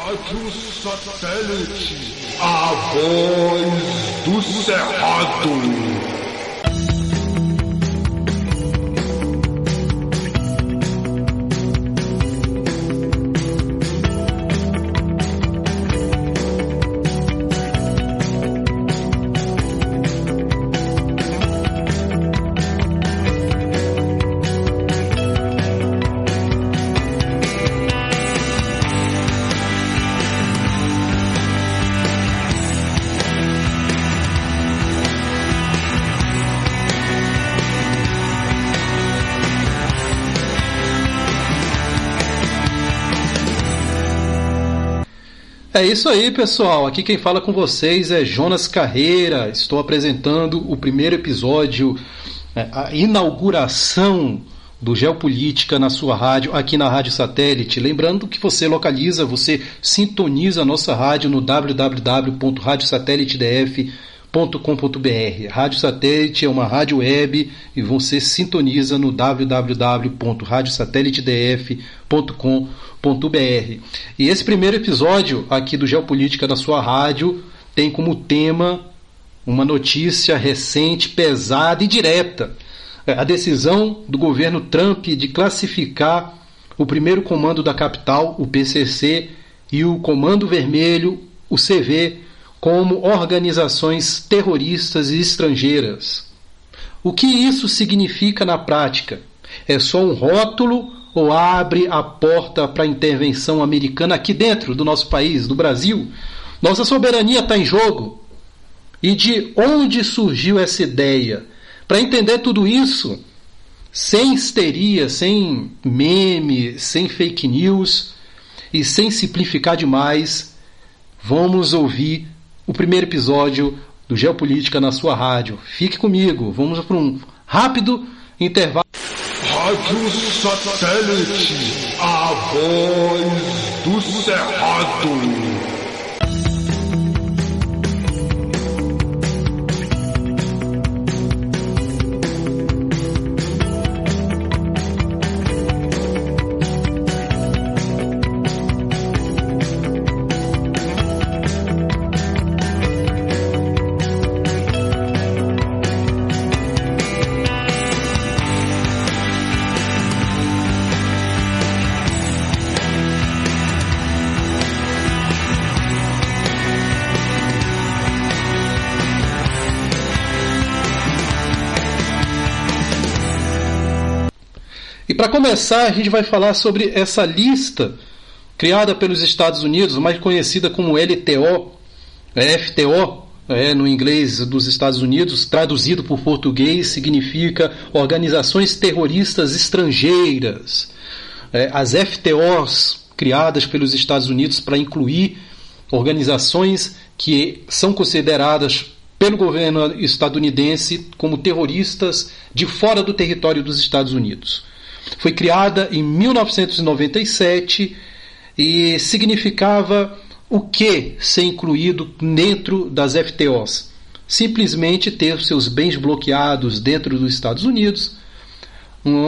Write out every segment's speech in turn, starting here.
Rádio Satélite, a voz do Cerrado. É isso aí, pessoal. Aqui quem fala com vocês é Jonas Carreira. Estou apresentando o primeiro episódio, a inauguração do Geopolítica na sua rádio, aqui na Rádio Satélite. Lembrando que você sintoniza a nossa rádio no www.radiosatelitedf.com.br. Rádio Satélite é uma rádio web e você sintoniza no www.radiosatelitedf.com.br. E esse primeiro episódio aqui do Geopolítica na sua rádio tem como tema uma notícia recente, pesada e direta. A decisão do governo Trump de classificar o primeiro comando da capital, o PCC, e o Comando Vermelho, o CV, como organizações terroristas e estrangeiras. O que isso significa na prática? É só um rótulo ou abre a porta para a intervenção americana aqui dentro do nosso país, do Brasil? Nossa soberania está em jogo. E de onde surgiu essa ideia? Para entender tudo isso, sem histeria, sem meme, sem fake news e sem simplificar demais, vamos ouvir o primeiro episódio do Geopolítica na sua rádio. Fique comigo, vamos para um rápido intervalo. Rádio Satélite, a voz do Cerrado. E para começar, a gente vai falar sobre essa lista criada pelos Estados Unidos, mais conhecida como LTO, FTO, no inglês dos Estados Unidos, traduzido por português, significa Organizações Terroristas Estrangeiras. As FTOs, criadas pelos Estados Unidos para incluir organizações que são consideradas pelo governo estadunidense como terroristas de fora do território dos Estados Unidos. Foi criada em 1997 e significava o que ser incluído dentro das FTOs? Simplesmente ter os seus bens bloqueados dentro dos Estados Unidos,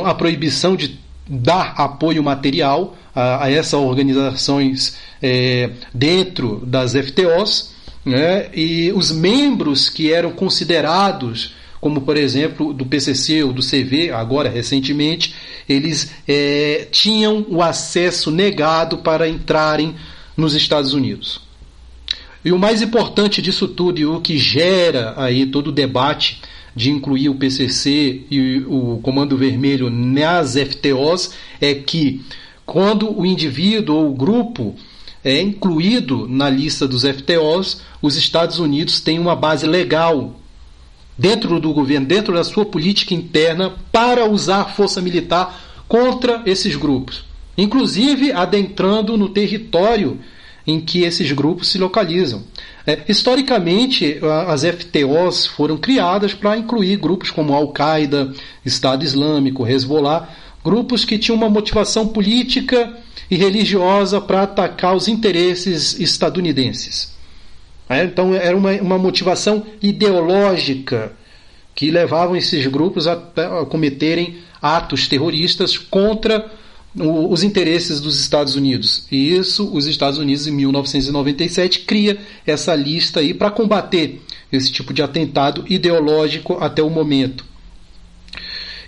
a proibição de dar apoio material a essas organizações dentro das FTOs, né? E os membros que eram considerados como, por exemplo, do PCC ou do CV, agora recentemente, eles tinham o acesso negado para entrarem nos Estados Unidos. E o mais importante disso tudo, e o que gera aí todo o debate de incluir o PCC e o Comando Vermelho nas FTOs, é que quando o indivíduo ou o grupo é incluído na lista dos FTOs, os Estados Unidos têm uma base legal dentro do governo, dentro da sua política interna, para usar força militar contra esses grupos, inclusive adentrando no território em que esses grupos se localizam. Historicamente, as FTOs foram criadas para incluir grupos como Al-Qaeda, Estado Islâmico, Hezbollah, grupos que tinham uma motivação política e religiosa para atacar os interesses estadunidenses. Então era uma motivação ideológica que levavam esses grupos a cometerem atos terroristas contra os interesses dos Estados Unidos. E isso, os Estados Unidos, em 1997, cria essa lista aí para combater esse tipo de atentado ideológico até o momento.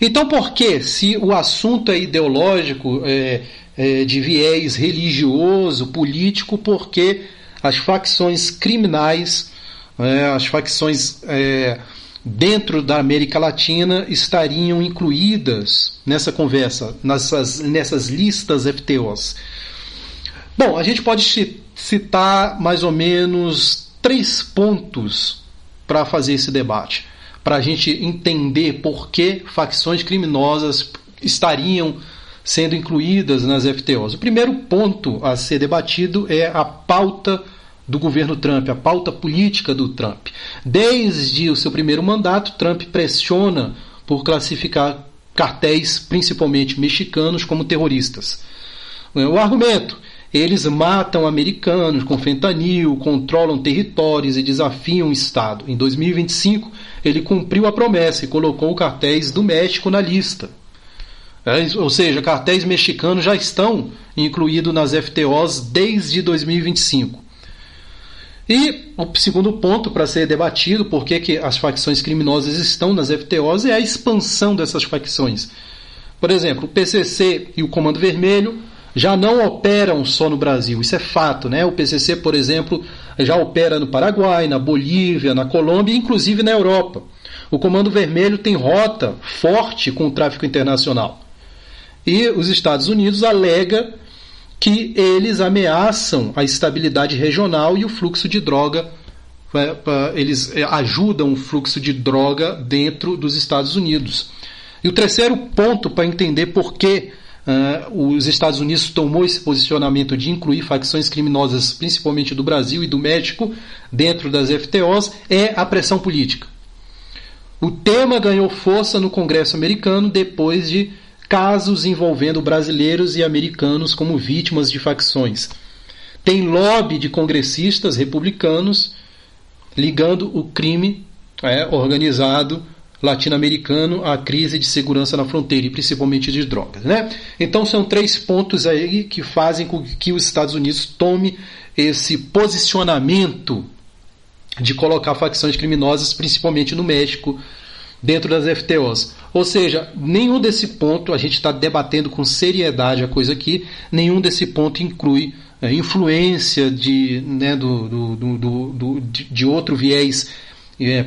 Então, por que, se o assunto é ideológico, de viés religioso, político, por que as facções criminais, as facções dentro da América Latina estariam incluídas nessa conversa, nessas listas FTOs? Bom, a gente pode citar mais ou menos 3 pontos para fazer esse debate, para a gente entender por que facções criminosas estariam sendo incluídas nas FTOs. O primeiro ponto a ser debatido é a pauta do governo Trump, a pauta política do Trump. Desde o seu primeiro mandato, Trump pressiona por classificar cartéis, principalmente mexicanos, como terroristas. O argumento: eles matam americanos com fentanil, controlam territórios e desafiam o Estado. Em 2025, ele cumpriu a promessa e colocou cartéis do México na lista. Ou seja, cartéis mexicanos já estão incluídos nas FTOs desde 2025. E o segundo ponto para ser debatido, por que as facções criminosas estão nas FTOs, é a expansão dessas facções. Por exemplo, o PCC e o Comando Vermelho já não operam só no Brasil, isso é fato, né? O PCC, por exemplo, já opera no Paraguai, na Bolívia, na Colômbia e inclusive na Europa. O Comando Vermelho tem rota forte com o tráfico internacional. E os Estados Unidos alegam que eles ameaçam a estabilidade regional e o fluxo de droga, eles ajudam o fluxo de droga dentro dos Estados Unidos. E o terceiro ponto para entender por que os Estados Unidos tomou esse posicionamento de incluir facções criminosas, principalmente do Brasil e do México, dentro das FTOs, é a pressão política. O tema ganhou força no Congresso americano depois de casos envolvendo brasileiros e americanos como vítimas de facções. Tem lobby de congressistas republicanos ligando o crime organizado latino-americano à crise de segurança na fronteira, e principalmente de drogas, né? Então são 3 pontos aí que fazem com que os Estados Unidos tome esse posicionamento de colocar facções criminosas, principalmente no México, dentro das FTOs. Ou seja, nenhum desse ponto, a gente está debatendo com seriedade a coisa aqui, nenhum desse ponto inclui influência de outro viés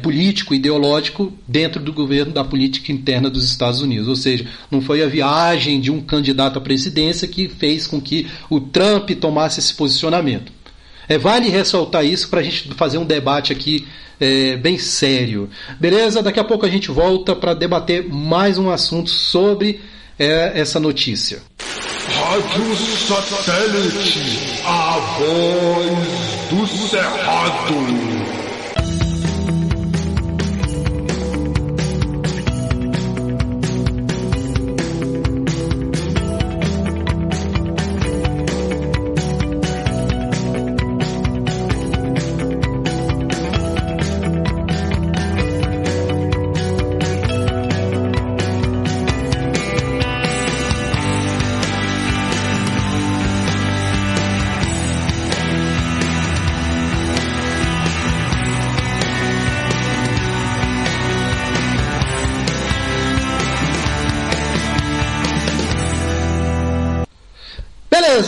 político, ideológico, dentro do governo, da política interna dos Estados Unidos. Ou seja, não foi a viagem de um candidato à presidência que fez com que o Trump tomasse esse posicionamento. Vale ressaltar isso para a gente fazer um debate aqui bem sério. Beleza? Daqui a pouco a gente volta para debater mais um assunto sobre essa notícia. Rádio Satélite, a voz do Cerrado.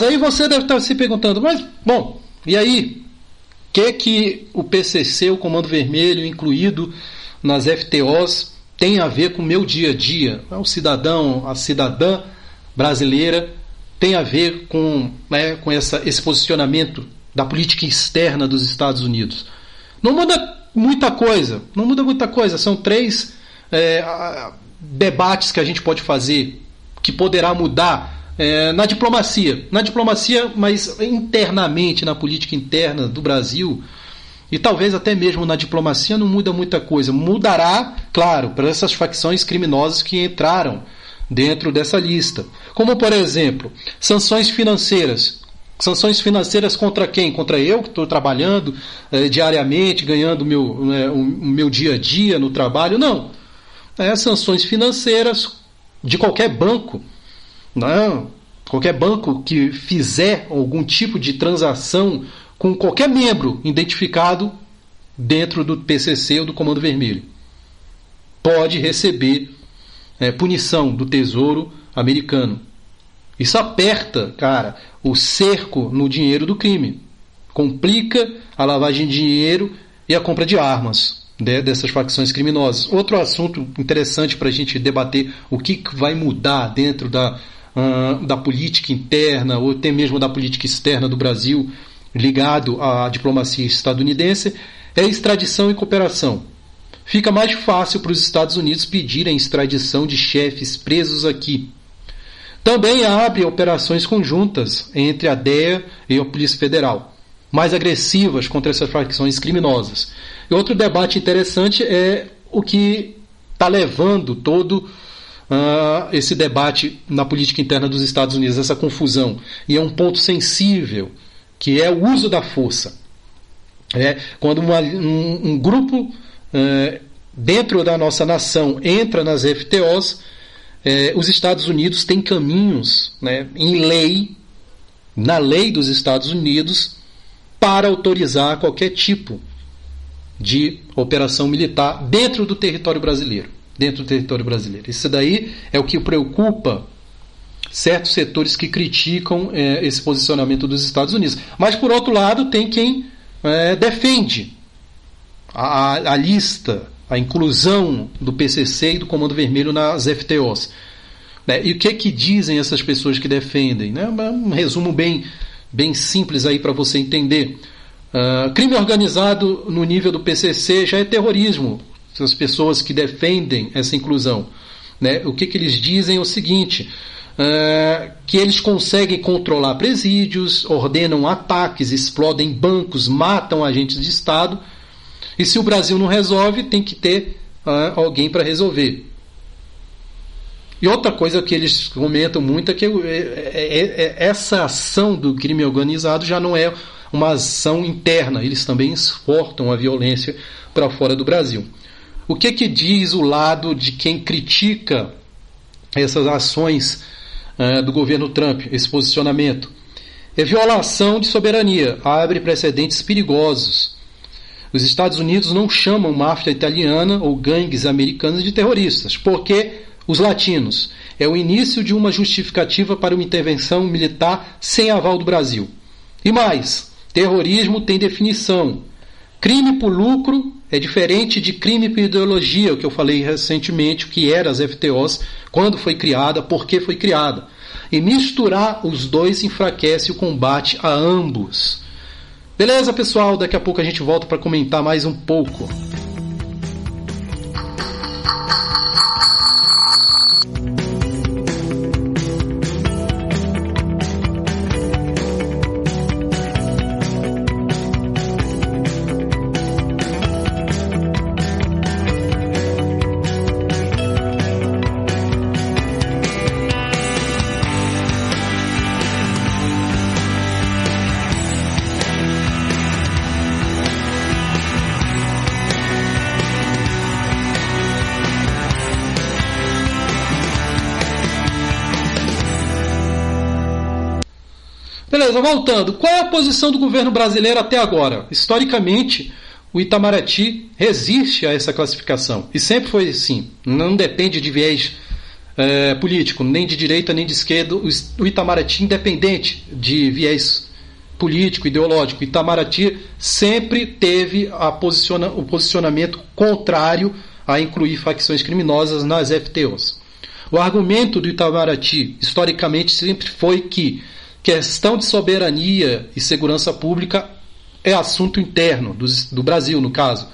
Aí você deve estar se perguntando, mas, bom, e aí? O que o PCC, o Comando Vermelho, incluído nas FTOs, tem a ver com o meu dia a dia? O cidadão, a cidadã brasileira, tem a ver com esse posicionamento da política externa dos Estados Unidos? Não muda muita coisa, são 3 debates que a gente pode fazer, que poderá mudar na diplomacia, mas internamente, na política interna do Brasil, e talvez até mesmo na diplomacia não muda muita coisa. Mudará, claro, para essas facções criminosas que entraram dentro dessa lista. Como, por exemplo, sanções financeiras. Sanções financeiras contra quem? Contra eu, que estou trabalhando diariamente, ganhando o meu dia a dia no trabalho? Não. Sanções financeiras de qualquer banco. Não, qualquer banco que fizer algum tipo de transação com qualquer membro identificado dentro do PCC ou do Comando Vermelho pode receber punição do Tesouro americano. Isso aperta, cara, o cerco no dinheiro do crime. Complica a lavagem de dinheiro e a compra de armas dessas facções criminosas. Outro assunto interessante para a gente debater, o que vai mudar dentro da política interna ou até mesmo da política externa do Brasil ligado à diplomacia estadunidense, é extradição e cooperação. Fica mais fácil para os Estados Unidos pedirem extradição de chefes presos aqui. Também abre operações conjuntas entre a DEA e a Polícia Federal, mais agressivas contra essas facções criminosas. E outro debate interessante é o que está levando todo esse debate na política interna dos Estados Unidos, essa confusão. E é um ponto sensível, que é o uso da força. Quando um grupo dentro da nossa nação entra nas FTOs, os Estados Unidos têm caminhos, na lei dos Estados Unidos, para autorizar qualquer tipo de operação militar dentro do território brasileiro. Isso daí é o que preocupa certos setores que criticam esse posicionamento dos Estados Unidos. Mas, por outro lado, tem quem defende a lista, a inclusão do PCC e do Comando Vermelho nas FTOs. E o que dizem essas pessoas que defendem? Um resumo bem simples aí para você entender. Crime organizado no nível do PCC já é terrorismo. As pessoas que defendem essa inclusão. O que eles dizem é o seguinte, que eles conseguem controlar presídios, ordenam ataques, explodem bancos, matam agentes de Estado, e se o Brasil não resolve, tem que ter alguém para resolver. E outra coisa que eles comentam muito é que essa ação do crime organizado já não é uma ação interna, eles também exportam a violência para fora do Brasil. O que diz o lado de quem critica essas ações do governo Trump, esse posicionamento? É violação de soberania, abre precedentes perigosos. Os Estados Unidos não chamam máfia italiana ou gangues americanas de terroristas, porque os latinos é o início de uma justificativa para uma intervenção militar sem aval do Brasil. E mais, terrorismo tem definição. Crime por lucro é diferente de crime por ideologia, o que eu falei recentemente, o que era as FTOs, quando foi criada, por que foi criada. E misturar os dois enfraquece o combate a ambos. Beleza, pessoal? Daqui a pouco a gente volta para comentar mais um pouco. Beleza, voltando. Qual é a posição do governo brasileiro até agora? Historicamente, o Itamaraty resiste a essa classificação. E sempre foi assim. Não depende de viés político, nem de direita nem de esquerda. O Itamaraty, independente de viés político, ideológico, o Itamaraty sempre teve o posicionamento contrário a incluir facções criminosas nas FTOs. O argumento do Itamaraty, historicamente, sempre foi que questão de soberania e segurança pública é assunto interno do Brasil, no caso.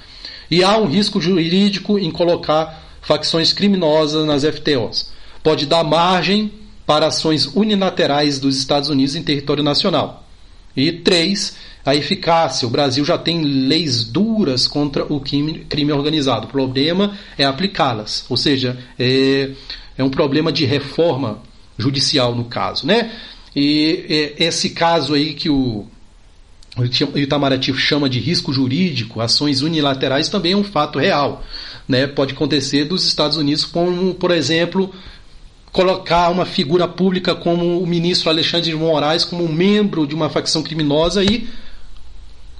E há um risco jurídico em colocar facções criminosas nas FTOs. Pode dar margem para ações unilaterais dos Estados Unidos em território nacional. E 3, a eficácia. O Brasil já tem leis duras contra o crime organizado. O problema é aplicá-las. Ou seja, é um problema de reforma judicial no caso, né? E esse caso aí que o Itamaraty chama de risco jurídico, ações unilaterais, também é um fato real, né? Pode acontecer dos Estados Unidos, como, por exemplo, colocar uma figura pública como o ministro Alexandre de Moraes como um membro de uma facção criminosa e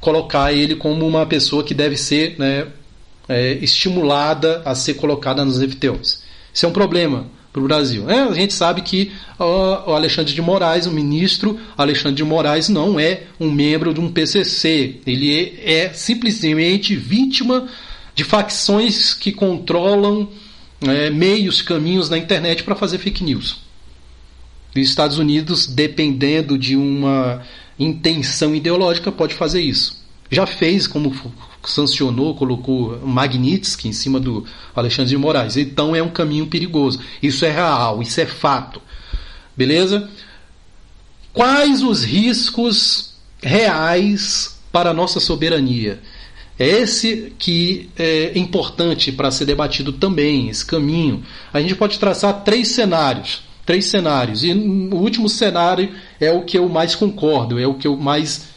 colocar ele como uma pessoa que deve ser, né, estimulada a ser colocada nos FTOs. Isso é um problema para o Brasil. A gente sabe que o Alexandre de Moraes, o ministro Alexandre de Moraes, não é um membro de um PCC. Ele é simplesmente vítima de facções que controlam meios, caminhos na internet para fazer fake news. E os Estados Unidos, dependendo de uma intenção ideológica, pode fazer isso. Já fez, como sancionou, colocou Magnitsky em cima do Alexandre de Moraes. Então é um caminho perigoso. Isso é real, isso é fato. Beleza? Quais os riscos reais para a nossa soberania? Esse que é importante para ser debatido também, esse caminho. A gente pode traçar três cenários, e o último cenário é o que eu mais concordo, é o que eu mais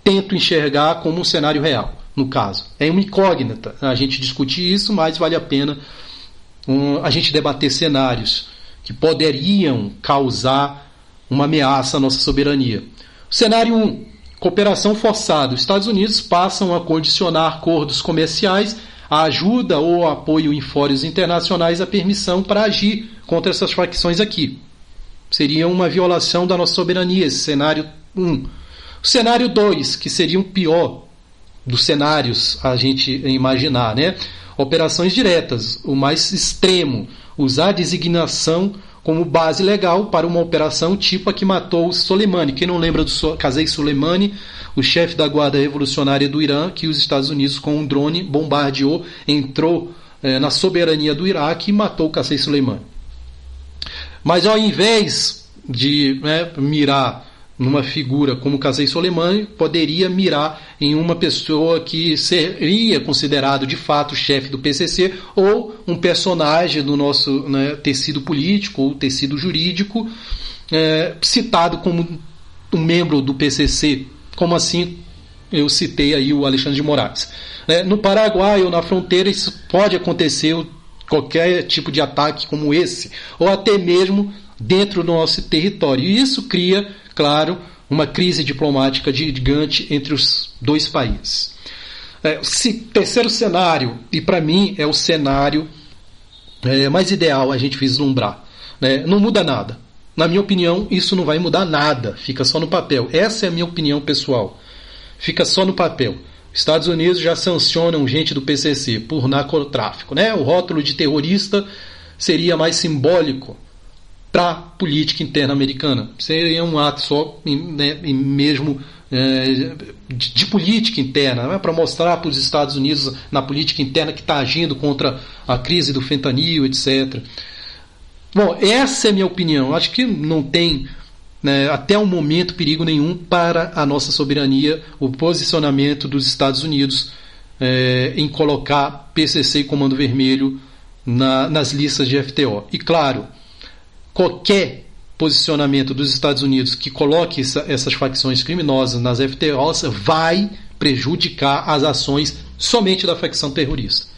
tento enxergar como um cenário real, no caso. É uma incógnita a gente discutir isso, mas vale a pena a gente debater cenários que poderiam causar uma ameaça à nossa soberania. Cenário 1. Cooperação forçada. Os Estados Unidos passam a condicionar acordos comerciais, a ajuda ou apoio em fóruns internacionais, a permissão para agir contra essas facções aqui. Seria uma violação da nossa soberania, esse cenário 1. O cenário 2, que seria o pior dos cenários a gente imaginar, né? Operações diretas, o mais extremo, usar a designação como base legal para uma operação tipo a que matou Soleimani. Quem não lembra do Qasem Soleimani, o chefe da Guarda Revolucionária do Irã, que os Estados Unidos com um drone bombardeou, entrou na soberania do Iraque e matou o Qasem Soleimani. Mas ao invés de mirar numa figura como Qasem Soleimani, poderia mirar em uma pessoa que seria considerado de fato chefe do PCC ou um personagem do nosso tecido político ou tecido jurídico citado como um membro do PCC, como assim eu citei aí o Alexandre de Moraes. No Paraguai ou na fronteira isso pode acontecer, qualquer tipo de ataque como esse, ou até mesmo dentro do nosso território. E isso cria, claro, uma crise diplomática gigante entre os dois países. Terceiro cenário, e para mim é o cenário mais ideal a gente vislumbrar. Não muda nada. Na minha opinião, isso não vai mudar nada, fica só no papel. Essa é a minha opinião pessoal. Fica só no papel. Estados Unidos já sancionam gente do PCC por narcotráfico. O rótulo de terrorista seria mais simbólico para a política interna americana. Seria um ato só mesmo de política interna, para mostrar para os Estados Unidos na política interna que está agindo contra a crise do fentanil, etc. Bom, essa é a minha opinião. Acho que não tem até o momento perigo nenhum para a nossa soberania o posicionamento dos Estados Unidos em colocar PCC e Comando Vermelho nas listas de FTO. E claro, qualquer posicionamento dos Estados Unidos que coloque essas facções criminosas nas FTOs vai prejudicar as ações somente da facção terrorista.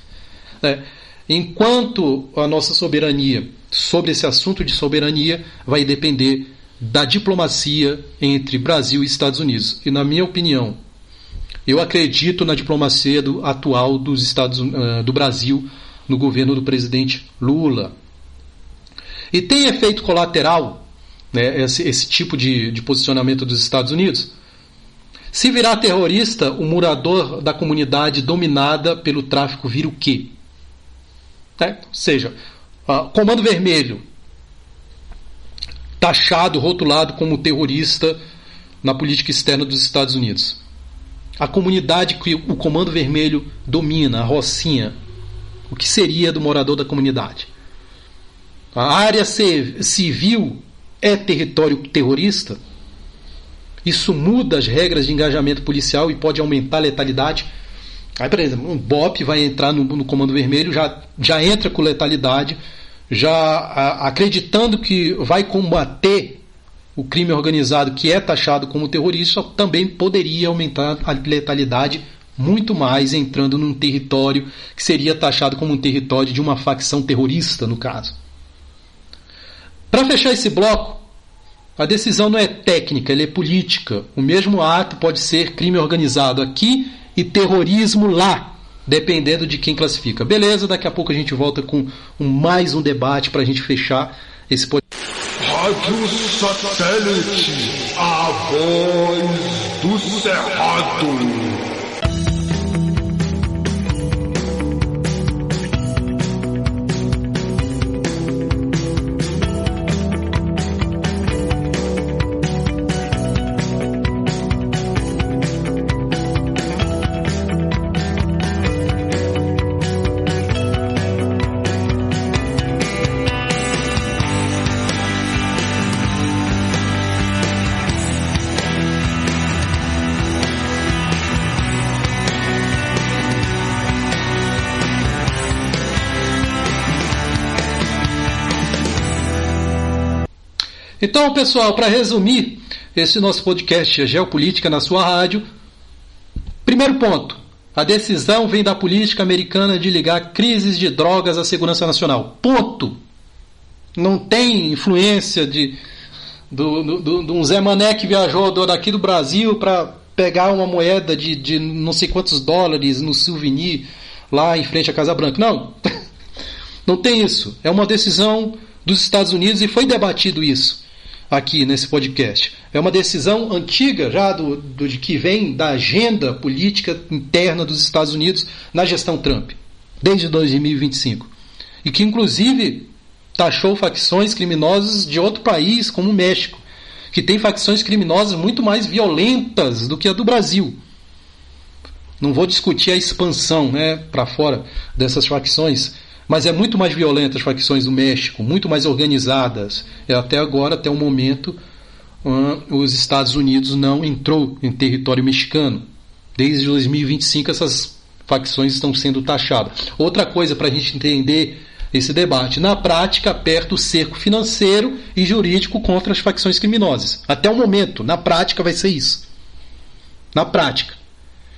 Enquanto a nossa soberania sobre esse assunto de soberania vai depender da diplomacia entre Brasil e Estados Unidos. E na minha opinião, eu acredito na diplomacia atual do Brasil no governo do presidente Lula. E tem efeito colateral esse tipo de posicionamento dos Estados Unidos? Se virar terrorista, o morador da comunidade dominada pelo tráfico vira o quê? Ou seja, Comando Vermelho, taxado, rotulado como terrorista na política externa dos Estados Unidos. A comunidade que o Comando Vermelho domina, a Rocinha, o que seria do morador da comunidade? A área civil é território terrorista? Isso muda as regras de engajamento policial e pode aumentar a letalidade? Aí, por exemplo, um BOP vai entrar no Comando Vermelho, já entra com letalidade, já acreditando que vai combater o crime organizado que é taxado como terrorista, também poderia aumentar a letalidade muito mais, entrando num território que seria taxado como um território de uma facção terrorista, no caso. Para fechar esse bloco, a decisão não é técnica, ela é política. O mesmo ato pode ser crime organizado aqui e terrorismo lá, dependendo de quem classifica. Beleza, daqui a pouco a gente volta com mais um debate para a gente fechar esse podcast. Rádio Satélite, a voz do Cerrado. Então, pessoal, para resumir esse nosso podcast, a Geopolítica na sua rádio, primeiro ponto, a decisão vem da política americana de ligar crises de drogas à segurança nacional. Ponto. Não tem influência de um Zé Mané que viajou daqui do Brasil para pegar uma moeda de não sei quantos dólares no souvenir lá em frente à Casa Branca. Não. Não tem isso. É uma decisão dos Estados Unidos e foi debatido isso aqui nesse podcast. É uma decisão antiga já de que vem da agenda política interna dos Estados Unidos na gestão Trump, desde 2025. E que inclusive taxou facções criminosas de outro país, como o México, que tem facções criminosas muito mais violentas do que a do Brasil. Não vou discutir a expansão, para fora dessas facções, mas é muito mais violenta as facções do México, muito mais organizadas. Até agora, até o momento, os Estados Unidos não entrou em território mexicano. Desde 2025 essas facções estão sendo taxadas. Outra coisa para a gente entender esse debate, na prática aperta o cerco financeiro e jurídico contra as facções criminosas. Até o momento, na prática vai ser isso. Na prática.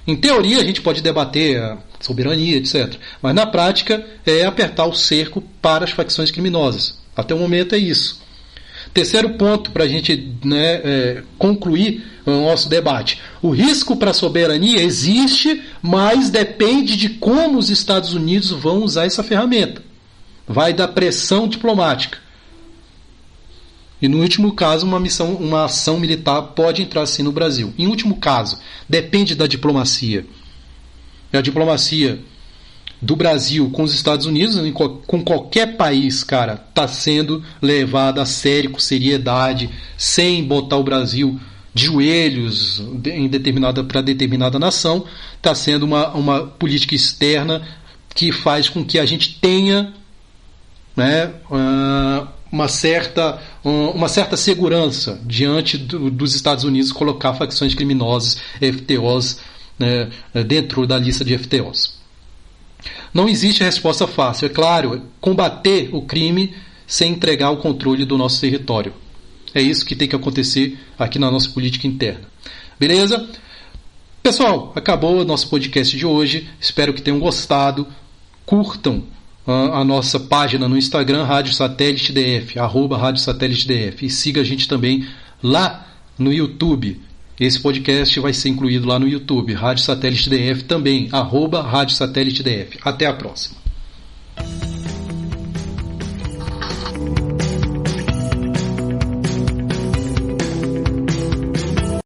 Em teoria a gente pode debater a soberania, etc. Mas na prática é apertar o cerco para as facções criminosas. Até o momento é isso. Terceiro ponto para a gente concluir o nosso debate. O risco para a soberania existe, mas depende de como os Estados Unidos vão usar essa ferramenta. Vai da pressão diplomática. E no último caso, uma ação militar pode entrar sim no Brasil. Em último caso, depende da diplomacia. E a diplomacia do Brasil com os Estados Unidos, com qualquer país, cara, está sendo levada a sério, com seriedade, sem botar o Brasil de joelhos para determinada nação. Está sendo uma política externa que faz com que a gente tenha uma certa segurança diante dos Estados Unidos colocar facções criminosas, FTOs, dentro da lista de FTOs. Não existe resposta fácil, é claro, combater o crime sem entregar o controle do nosso território. É isso que tem que acontecer aqui na nossa política interna. Beleza? Pessoal, acabou o nosso podcast de hoje. Espero que tenham gostado. Curtam a nossa página no Instagram, Rádio Satélite DF, @Rádio Satélite DF. E siga a gente também lá no YouTube. Esse podcast vai ser incluído lá no YouTube, Rádio Satélite DF também, @Rádio Satélite DF. Até a próxima.